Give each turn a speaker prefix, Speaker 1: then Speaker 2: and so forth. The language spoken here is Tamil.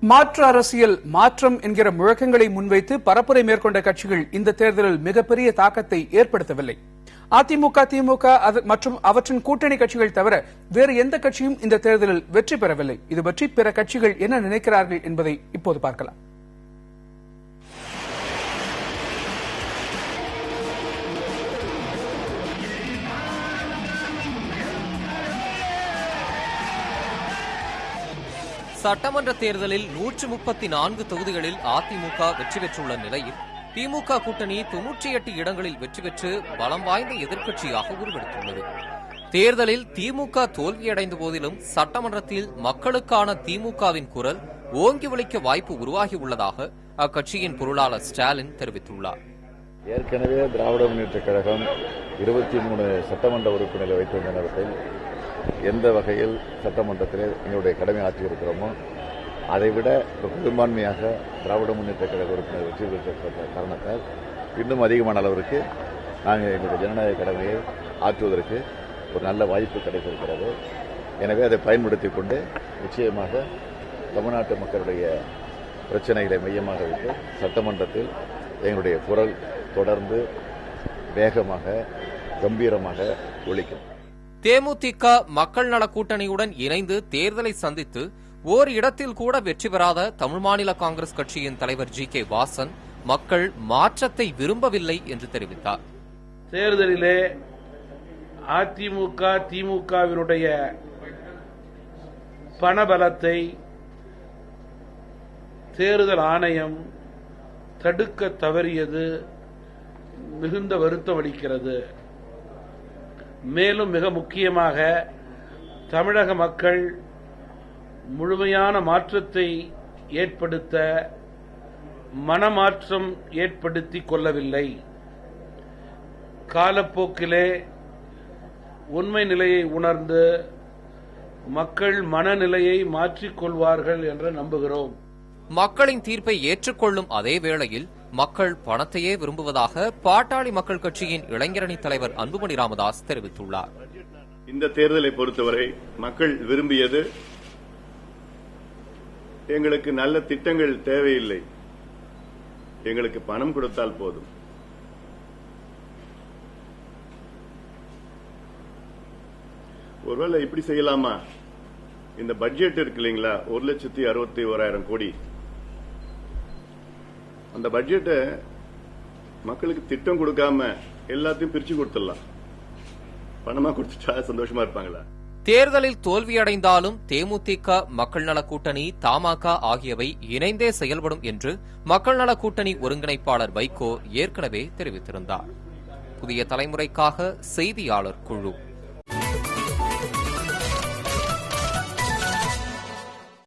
Speaker 1: மாற்று அரசியல் மாற்றம் என்கிற முழக்கங்களை முன்வைத்து பரப்புரை மேற்கொண்ட கட்சிகள் இந்த தேர்தலில் மிகப்பெரிய தாக்கத்தை ஏற்படுத்தவில்லை. அதிமுக, திமுக மற்றும் அவற்றின் கூட்டணி கட்சிகள் தவிர வேறு எந்த கட்சியும் இந்த தேர்தலில் வெற்றி பெறவில்லை. இதுபற்றி பிற கட்சிகள் என்ன நினைக்கிறார்கள் என்பதை இப்போது பார்க்கலாம்.
Speaker 2: சட்டமன்ற தேர்தலில் 134 தொகுதிகளில் அதிமுக வெற்றி பெற்றுள்ள நிலையில் திமுக கூட்டணி 98 இடங்களில் வெற்றி பெற்று பலம் வாய்ந்த எதிர்க்கட்சியாக உருவெடுத்துள்ளது. தேர்தலில் திமுக தோல்வியடைந்த போதிலும் சட்டமன்றத்தில் மக்களுக்கான திமுகவின் குரல் ஓங்கி ஒலிக்க வாய்ப்பு உருவாகியுள்ளதாக அக்கட்சியின் பொருளாளர் ஸ்டாலின் தெரிவித்துள்ளார்.
Speaker 3: ஏற்கனவே திராவிட முன்னேற்றக் கழகம் 23 சட்டமன்ற உறுப்பினர்களை வைத்திருந்த நேரத்தில் எந்த வகையில் சட்டமன்றத்தில் எங்களுடைய கடமை ஆற்றியிருக்கிறோமோ அதைவிட பெரும்பான்மையாக திராவிட முன்னேற்ற கழக உறுப்பினர் வெற்றி பெற்ற காரணத்தால் இன்னும் அதிகமான அளவிற்கு நாங்கள் எங்களுடைய ஜனநாயக கடமையை ஆற்றுவதற்கு ஒரு நல்ல வாய்ப்பு கிடைத்திருக்கிறது. எனவே அதை பயன்படுத்திக் கொண்டு நிச்சயமாக தமிழ்நாட்டு மக்களுடைய பிரச்சனைகளை மையமாக வைத்து சட்டமன்றத்தில் எங்களுடைய குரல் தொடர்ந்து வேகமாக கம்பீரமாக ஒலிக்கும்.
Speaker 2: தேமுதிக மக்கள் நல கூட்டணியுடன் இணைந்து தேர்தலை சந்தித்து ஓர் இடத்தில் கூட வெற்றி பெறாத தமிழ் மாநில காங்கிரஸ் கட்சியின் தலைவர் ஜி.கே. வாசன் மக்கள் மாற்றத்தை விரும்பவில்லை என்று தெரிவித்தார்.
Speaker 4: தேர்தலிலே அதிமுக, திமுகவினுடைய பணபலத்தை தேர்தல் ஆணையம் தடுக்க தவறியது மிகுந்த வருத்தம் அளிக்கிறது. மேலும் மிக முக்கியமாக தமிழக மக்கள் முழுமையான மாற்றத்தை ஏற்படுத்த மனமாற்றம் ஏற்படுத்திக் கொள்ளவில்லை. காலப்போக்கிலே உண்மை நிலையை உணர்ந்து மக்கள் மனநிலையை மாற்றிக்கொள்வார்கள் என்று நம்புகிறோம்.
Speaker 2: மக்களின் தீர்ப்பை ஏற்றுக்கொள்ளும் அதே வேளையில் மக்கள் பணத்தையே விரும்புவதாக பாட்டாளி மக்கள் கட்சியின் இளைஞரணி தலைவர் அன்புமணி ராமதாஸ் தெரிவித்துள்ளார்.
Speaker 5: இந்த தேர்தலை பொறுத்தவரை மக்கள் விரும்பியது எங்களுக்கு நல்ல திட்டங்கள் தேவையில்லை, எங்களுக்கு பணம் கொடுத்தால் போதும். ஒருவேளை இப்படி செய்யலாமா? இந்த பட்ஜெட் இருக்கு இல்லைங்களா, 1,61,000 கோடி, அந்த பட்ஜெட்டை மக்களுக்கு திட்டம் கொடுக்காம எல்லாத்தையும் பிரிச்சு கொடுத்துடலாம். பணமா கொடுத்துட்டா சந்தோஷமா இருப்பாங்களா?
Speaker 2: தேர்தலில் தோல்வியடைந்தாலும் தேமுதிக, மக்கள் நல கூட்டணி, தமாக ஆகியவை இணைந்தே செயல்படும் என்று மக்கள் நல கூட்டணி ஒருங்கிணைப்பாளர் வைகோ ஏற்கனவே தெரிவித்திருந்தார். புதிய தலைமுறைக்காக செய்தியாளர் குழு.